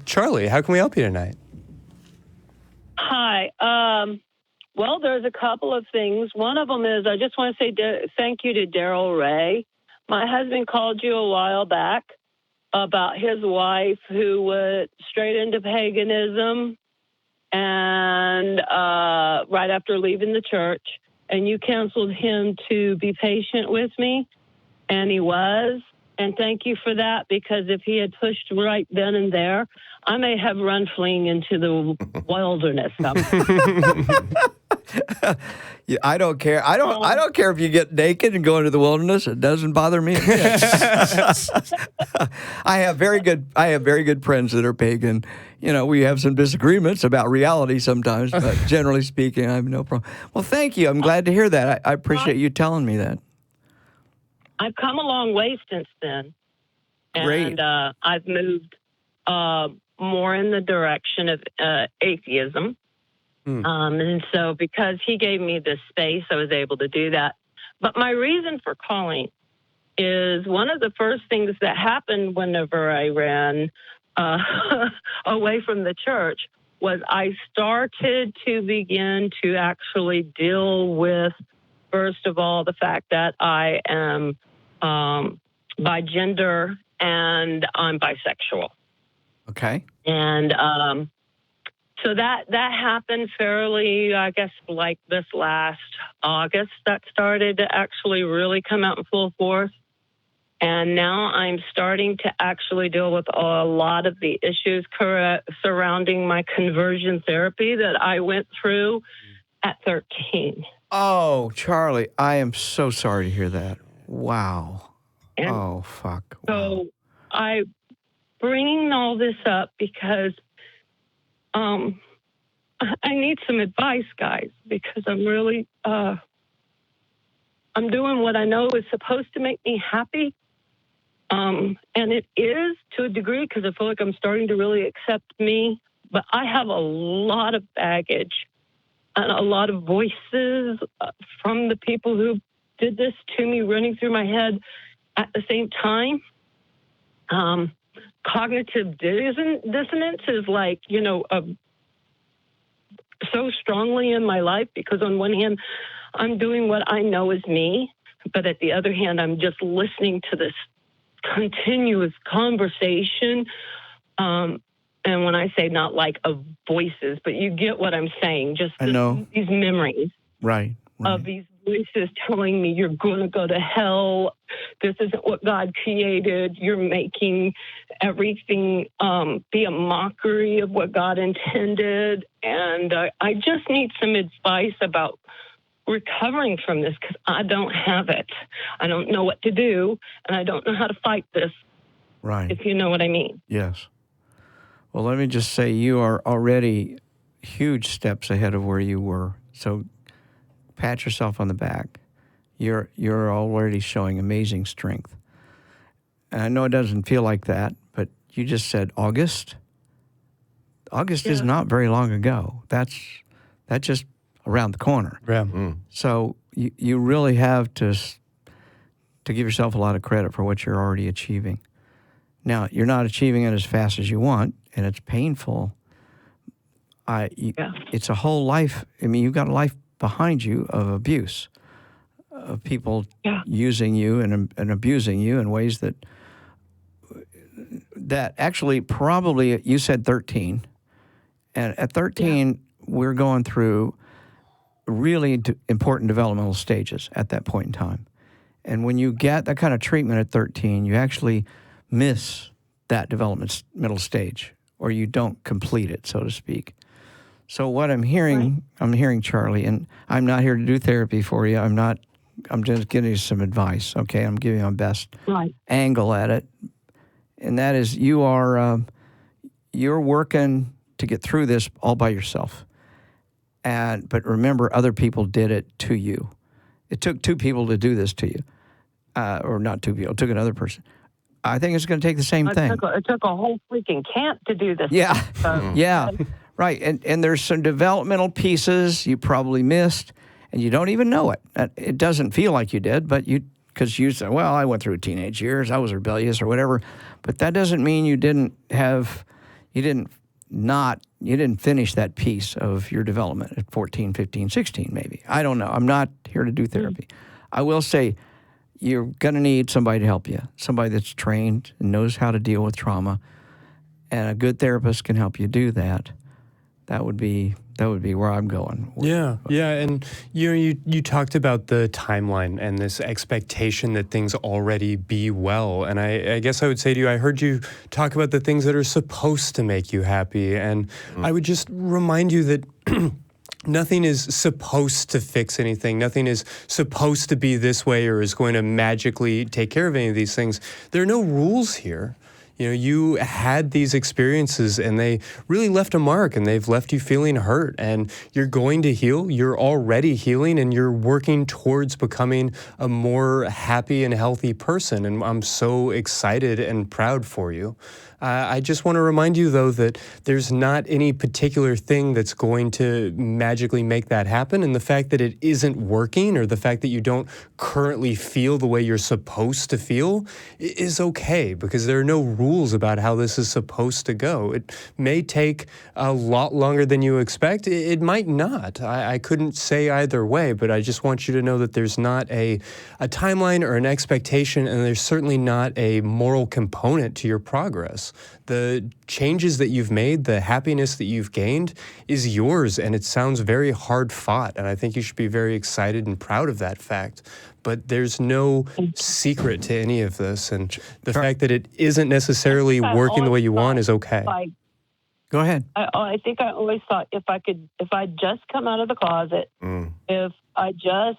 Charlie, how can we help you tonight? Hi. Well, there's a couple of things. One of them is I just want to say thank you to Darrel Ray. My husband called you a while back about his wife who went straight into paganism and right after leaving the church. And you counseled him to be patient with me, and he was. And thank you for that, because if he had pushed right then and there, I may have run fleeing into the wilderness. Yeah, I don't care. I don't care if you get naked and go into the wilderness. It doesn't bother me. I have very good friends that are pagan. You know, we have some disagreements about reality sometimes, but generally speaking, I have no problem. Well, thank you. I'm glad to hear that. I appreciate you telling me that. I've come a long way since then. Great. And I've moved more in the direction of atheism. And so because he gave me this space, I was able to do that. But my reason for calling is one of the first things that happened whenever I ran away from the church was I started to begin to actually deal with, first of all, the fact that I am by gender and I'm bisexual. Okay. And so that happened fairly, I guess, like this last August, that started to actually really come out in full force. And now I'm starting to actually deal with a lot of the issues surrounding my conversion therapy that I went through at 13. Oh, Charlie, I am so sorry to hear that. Wow. And oh, fuck. Wow. So I'm bringing all this up because I need some advice, guys, because I'm really, I'm doing what I know is supposed to make me happy. And it is to a degree because I feel like I'm starting to really accept me, but I have a lot of baggage and a lot of voices from the people who did this to me running through my head at the same time. Cognitive dissonance is like, so strongly in my life because on one hand, I'm doing what I know is me, but at the other hand, I'm just listening to this continuous conversation. And when I say not like of voices, but you get what I'm saying, just these memories of these voices telling me you're going to go to hell. This isn't what God created. You're making everything be a mockery of what God intended. And I just need some advice about recovering from this because I don't have it. I don't know what to do, and I don't know how to fight this. Right. If you know what I mean. Yes. Well, let me just say you are already huge steps ahead of where you were. So pat yourself on the back. You're already showing amazing strength. And I know it doesn't feel like that, but you just said August. August is not very long ago. That's just around the corner. Yeah. So you really have to give yourself a lot of credit for what you're already achieving. Now, you're not achieving it as fast as you want, and it's painful. It's a whole life. I mean, you've got a life behind you of abuse, of people using you and abusing you in ways that actually probably, you said 13. And at 13, we're going through really important developmental stages at that point in time. And when you get that kind of treatment at 13, you actually miss that developmental stage, or you don't complete it, so to speak. So what I'm hearing, Charlie, and I'm not here to do therapy for you. I'm just giving you some advice, okay? I'm giving you my best angle at it. And that is you're working to get through this all by yourself. But remember, other people did it to you. It took two people to do this to you. Or not two people, it took another person. I think it's going to take the same thing. It took a whole freaking camp to do this. Yeah, yeah, right. And there's some developmental pieces you probably missed, and you don't even know it. It doesn't feel like you did, but you because you said, well, I went through teenage years, I was rebellious or whatever, but that doesn't mean you didn't finish that piece of your development at 14, 15, 16 maybe. I don't know. I'm not here to do therapy. I will say you're going to need somebody to help you, somebody that's trained and knows how to deal with trauma, and a good therapist can help you do that. That would be where I'm going. Yeah, and you talked about the timeline and this expectation that things already be well. And I guess I would say to you, I heard you talk about the things that are supposed to make you happy. And I would just remind you that nothing is supposed to fix anything. Nothing is supposed to be this way or is going to magically take care of any of these things. There are no rules here. You had these experiences and they really left a mark and they've left you feeling hurt, and you're going to heal. You're already healing and you're working towards becoming a more happy and healthy person. And I'm so excited and proud for you. I just want to remind you, though, that there's not any particular thing that's going to magically make that happen. And the fact that it isn't working, or the fact that you don't currently feel the way you're supposed to feel, is okay, because there are no rules about how this is supposed to go. It may take a lot longer than you expect. It might not. I couldn't say either way, but I just want you to know that there's not a timeline or an expectation, and there's certainly not a moral component to your progress. The changes that you've made, the happiness that you've gained is yours, and it sounds very hard fought, and I think you should be very excited and proud of that fact. But there's no secret to any of this, and the fact that it isn't necessarily working the way you want is okay. Go ahead. I think I always thought if I just come out of the closet, if I just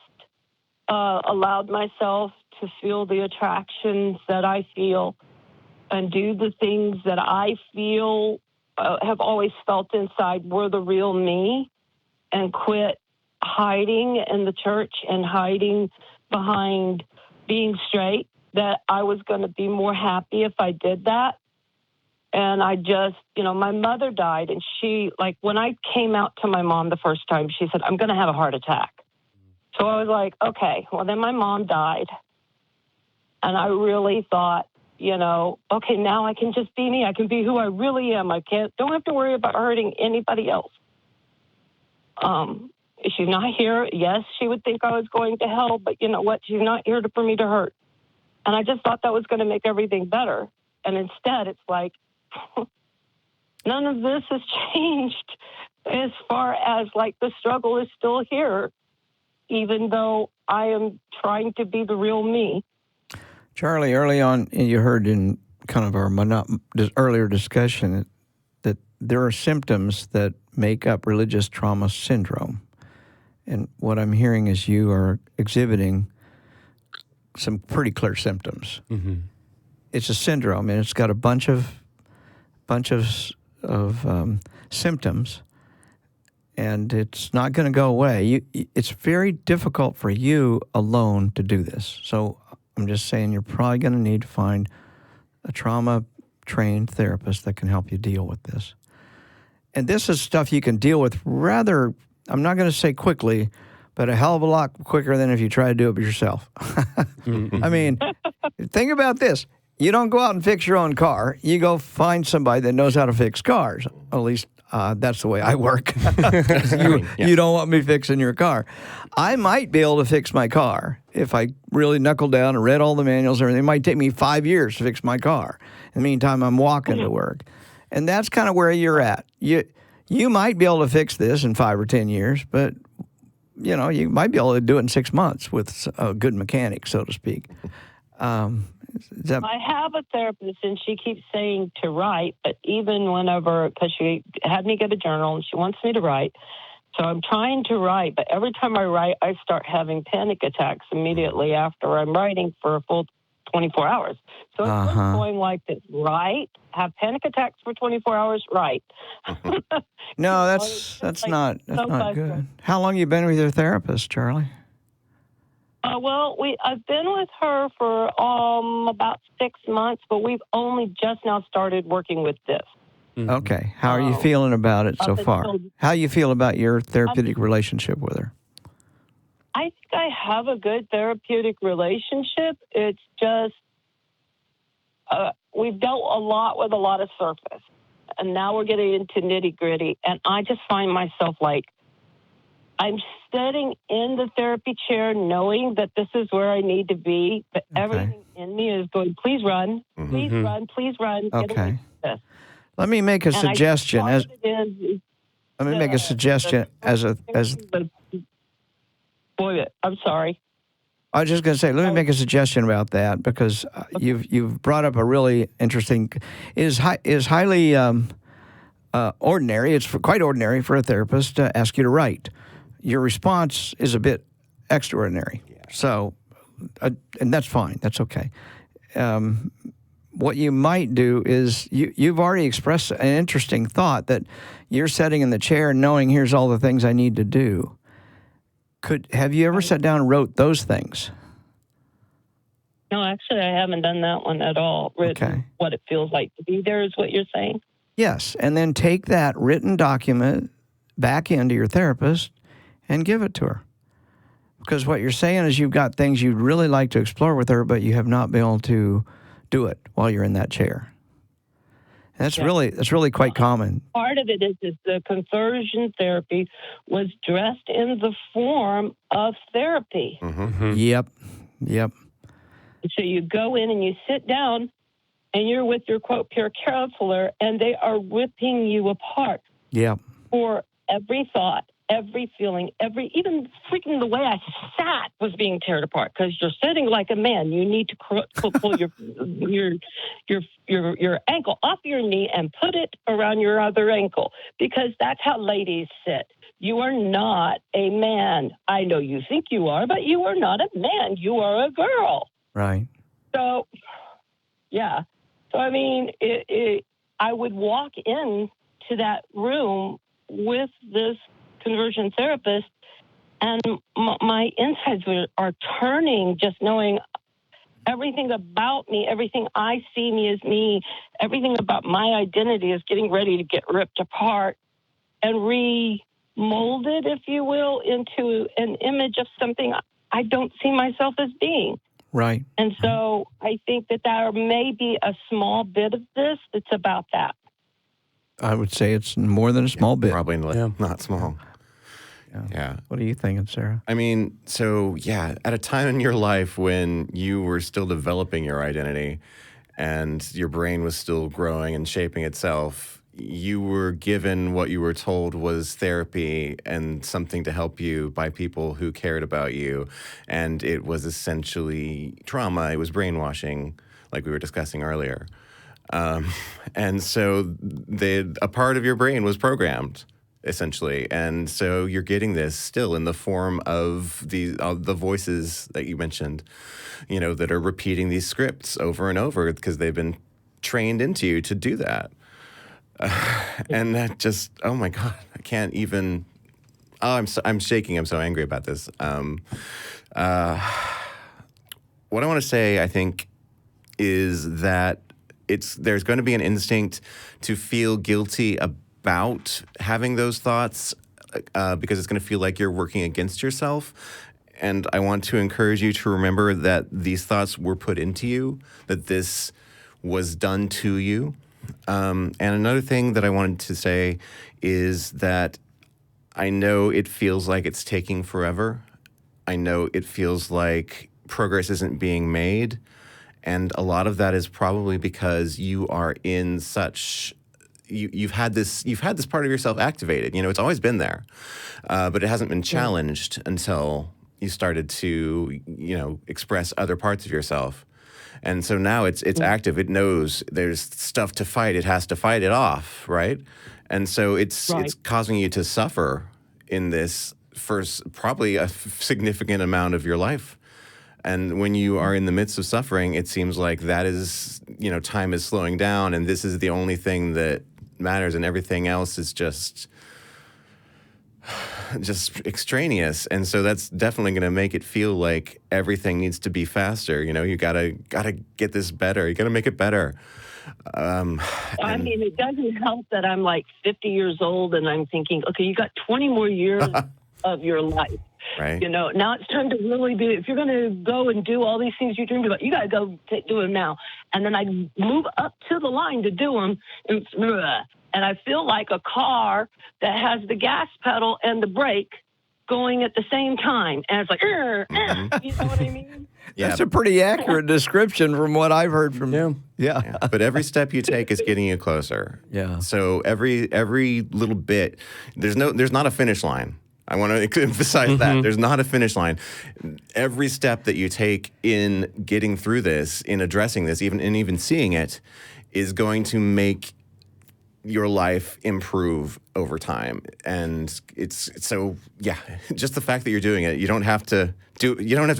allowed myself to feel the attractions that I feel, and do the things that I feel have always felt inside were the real me, and quit hiding in the church and hiding behind being straight, that I was going to be more happy if I did that. And I just, my mother died, and she, when I came out to my mom the first time, she said, I'm going to have a heart attack. So I was like, okay, well, then my mom died. And I really thought, okay, now I can just be me. I can be who I really am. Don't have to worry about hurting anybody else. She's not here. Yes, she would think I was going to hell, but you know what? She's not here for me to hurt. And I just thought that was going to make everything better. And instead, it's like, none of this has changed as far as the struggle is still here, even though I am trying to be the real me. Charlie, early on, you heard in kind of our earlier discussion that there are symptoms that make up religious trauma syndrome. And what I'm hearing is you are exhibiting some pretty clear symptoms. Mm-hmm. It's a syndrome, and it's got a bunch of symptoms, and it's not going to go away. It's very difficult for you alone to do this. So I'm just saying you're probably going to need to find a trauma-trained therapist that can help you deal with this. And this is stuff you can deal with rather, I'm not going to say quickly, but a hell of a lot quicker than if you try to do it yourself. I mean, think about this. You don't go out and fix your own car. You go find somebody that knows how to fix cars. At least that's the way I work. You don't want me fixing your car. I might be able to fix my car if I really knuckle down and read all the manuals and everything. It might take me 5 years to fix my car. In the meantime, I'm walking to work. And that's kind of where you're at. You might be able to fix this in 5 or 10 years, but you might be able to do it in 6 months with a good mechanic, so to speak. I have a therapist, and she keeps saying to write, but even whenever, because she had me get a journal, and she wants me to write, so I'm trying to write, but every time I write, I start having panic attacks immediately after I'm writing for a full 24 hours. So it's going like this: write, have panic attacks for 24 hours, write. No, that's not good. How long have you been with your therapist, Charlie? I've been with her for about 6 months, but we've only just now started working with this. Mm-hmm. Okay. How are you feeling about it so far? How do you feel about your therapeutic relationship with her? I think I have a good therapeutic relationship. It's just we've dealt a lot with a lot of surface, and now we're getting into nitty-gritty, and I just find myself like I'm sitting in the therapy chair knowing that this is where I need to be, but everything in me is going, please run, please run, please run. Get away from this. Let me make a suggestion. Let me make a suggestion Boy, I'm sorry. I was just going to say, let me make a suggestion about that, because you've brought up a really interesting, is highly ordinary. It's quite ordinary for a therapist to ask you to write. Your response is a bit extraordinary. Yeah. So, and that's fine. That's okay. What you might do is you've already expressed an interesting thought that you're sitting in the chair knowing here's all the things I need to do. Have you ever sat down and wrote those things? No, actually, I haven't done that one at all. Written what it feels like to be there is what you're saying? Yes, and then take that written document back into your therapist and give it to her. Because what you're saying is you've got things you'd really like to explore with her, but you have not been able to do it while you're in that chair. That's really quite common. Part of it is the conversion therapy was dressed in the form of therapy. Mm-hmm. Yep. So you go in and you sit down and you're with your, quote, peer counselor, and they are ripping you apart. Yep. For every thought, every feeling, even freaking the way I sat was being torn apart, because you're sitting like a man. You need to pull your ankle off your knee and put it around your other ankle, because that's how ladies sit. You are not a man. I know you think you are, but you are not a man. You are a girl. Right. So, yeah. So, I mean, I would walk in to that room with this conversion therapist, and my insides are turning, just knowing everything about me, everything I see me as me, everything about my identity is getting ready to get ripped apart and remolded, if you will, into an image of something I don't see myself as being. Right. And so I think that there may be a small bit of this that's about that. I would say it's more than a small bit. Probably not small. Yeah. What are you thinking, Sarah? I mean, at a time in your life when you were still developing your identity and your brain was still growing and shaping itself, you were given what you were told was therapy and something to help you by people who cared about you. And it was essentially trauma. It was brainwashing, like we were discussing earlier. And so a part of your brain was programmed, essentially. And so you're getting this still in the form of the voices that you mentioned, that are repeating these scripts over and over because they've been trained into you to do that. And that just, oh my God, I can't even, I'm shaking. I'm so angry about this. What I want to say, I think, is that there's going to be an instinct to feel guilty about having those thoughts because it's going to feel like you're working against yourself. And I want to encourage you to remember that these thoughts were put into you, that this was done to you. And another thing that I wanted to say is that I know it feels like it's taking forever. I know it feels like progress isn't being made. And a lot of that is probably because you are in such, you've had this part of yourself activated. It's always been there, but it hasn't been challenged until you started to, express other parts of yourself. And so now it's active. It knows there's stuff to fight. It has to fight it off, right? And so it's causing you to suffer in this for probably a significant amount of your life. And when you are in the midst of suffering, it seems like that is, time is slowing down, and this is the only thing that matters, and everything else is just extraneous. And so that's definitely going to make it feel like everything needs to be faster. You gotta get this better. You gotta make it better. I mean, it doesn't help that I'm like 50 years old and I'm thinking, okay, you got 20 more years of your life. Right. You know, now it's time to really do it. If you're going to go and do all these things you dreamed about, you got to go do them now. And then I move up to the line to do them. And I feel like a car that has the gas pedal and the brake going at the same time. And it's like, you know what I mean? Yeah. That's a pretty accurate description from what I've heard from you. Yeah. But every step you take is getting you closer. Yeah. So every little bit, there's not a finish line. I want to emphasize that. There's not a finish line. Every step that you take in getting through this, in addressing this, even seeing it, is going to make your life improve over time. And it's so, yeah, just the fact that you're doing it, you don't have to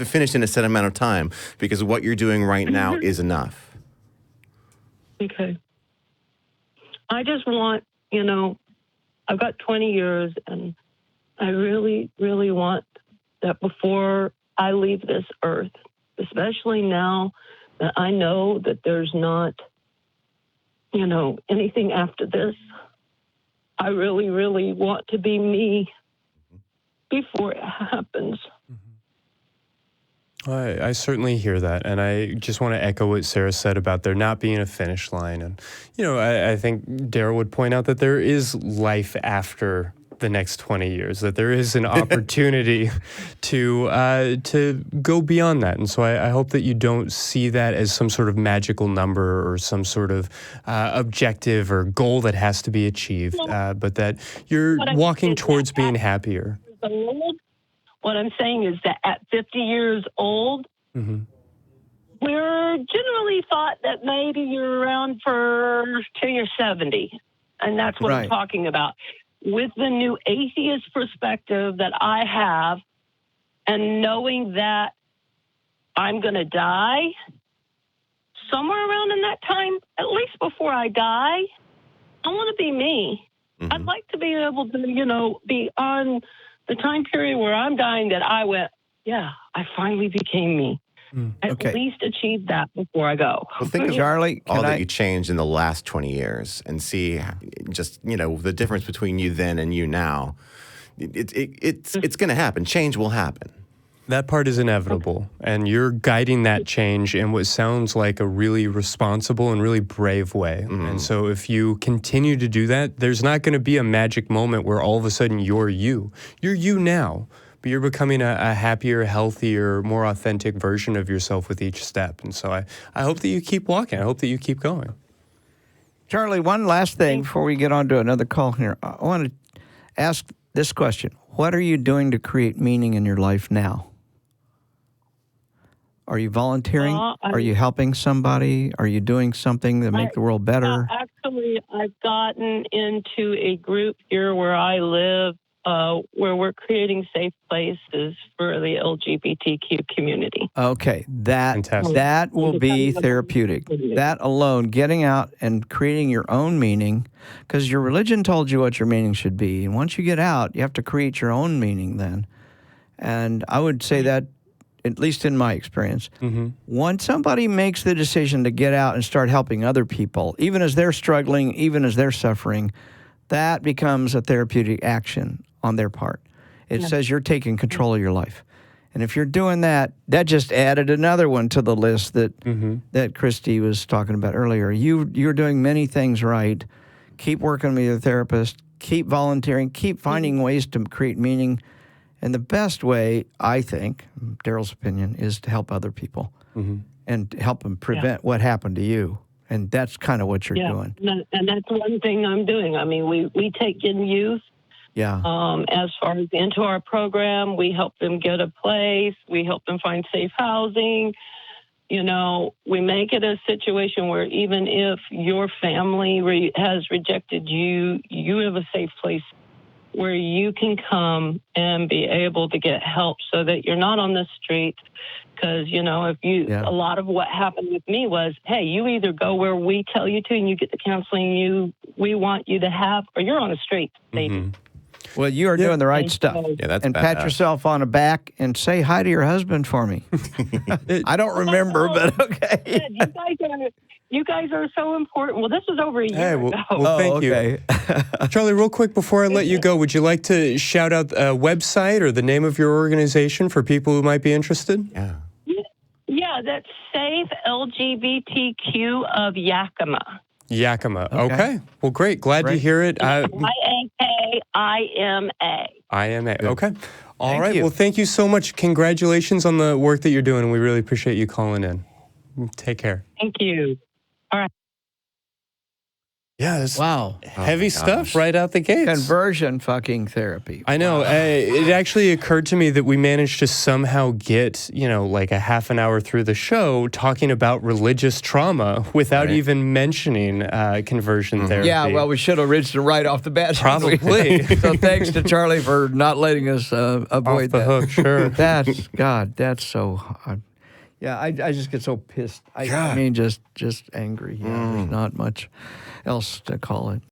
finish in a set amount of time, because what you're doing right now is enough. Okay. I just want, you know, I've got 20 years, and I really, really want that before I leave this earth, especially now that I know that there's not, you know, anything after this. I really, really want to be me before it happens. I certainly hear that, and I just want to echo what Sarah said about there not being a finish line. And, you know, I think Darrel would point out that there is life after the next 20 years, that there is an opportunity to go beyond that. And so I hope that you don't see that as some sort of magical number or some sort of objective or goal that has to be achieved, but that you're walking towards being happier. What I'm saying is that at 50 years old, we're generally thought that maybe you're around till you're 70. And that's what I'm talking about. With the new atheist perspective that I have, and knowing that I'm going to die somewhere around in that time, at least before I die, I want to be me. I'd like to be able to, you know, be on the time period where I'm dying that I went, yeah, I finally became me. At least achieve that before I go. Well, think of Charlie, that you changed in the last 20 years, and see just, you know, the difference between you then and you now. It's going to happen. Change will happen. That part is inevitable, and you're guiding that change in what sounds like a really responsible and really brave way. And so if you continue to do that, there's not going to be a magic moment where all of a sudden you're you. You're you now, but you're becoming a happier, healthier, more authentic version of yourself with each step. And so I hope that you keep walking. I hope that you keep going. Charlie, one last thing before we get on to another call here. I want to ask this question. What are you doing to create meaning in your life now? Are you volunteering? Are you helping somebody? Are you doing something to make the world better? Actually, I've gotten into a group here where I live, where we're creating safe places for the LGBTQ community. Okay, that will be therapeutic. That alone, getting out and creating your own meaning, because your religion told you what your meaning should be. And once you get out, you have to create your own meaning then. And I would say that, at least in my experience, once somebody makes the decision to get out and start helping other people, even as they're struggling, even as they're suffering, that becomes a therapeutic action on their part. It says you're taking control of your life. And if you're doing that, that just added another one to the list that that Christy was talking about earlier. You're doing many things right. Keep working with your therapist. Keep volunteering. Keep finding ways to create meaning. And the best way, I think, Darrel's opinion, is to help other people and help them prevent what happened to you. And that's kind of what you're doing. And that's one thing I'm doing. I mean, we take in youth. As far as into our program, we help them get a place. We help them find safe housing. You know, we make it a situation where even if your family has rejected you, you have a safe place where you can come and be able to get help so that you're not on the street. Because, you know, a lot of what happened with me was, hey, you either go where we tell you to and you get the counseling we want you to have, or you're on the street, baby. Well, you are doing the right stuff. That's and pat yourself on the back and say hi to your husband for me. I don't remember, but okay. You guys are so important. Well, this was over a year Hey, well, ago. well, thank you. Charlie, real quick before I let you go, would you like to shout out a website or the name of your organization for people who might be interested? Yeah. Yeah, that's Safe LGBTQ of Yakima. Yakima. Okay. Well, great. Glad to hear it. YAKIMA. IMA. Okay. All Thank right. you. Well, thank you so much. Congratulations on the work that you're doing, and we really appreciate you calling in. Take care. Thank you. All right. Yeah, it's Wow. heavy stuff right out the gates. Conversion fucking therapy. I know. It actually occurred to me that we managed to somehow get, like a half an hour through the show talking about religious trauma without even mentioning conversion therapy. Yeah, well, we should have reached it right off the bat. Probably. So thanks to Charlie for not letting us avoid Off the hook, sure. That's so. Yeah, I just get so pissed. I mean, just angry. Yeah, there's not much else to call it.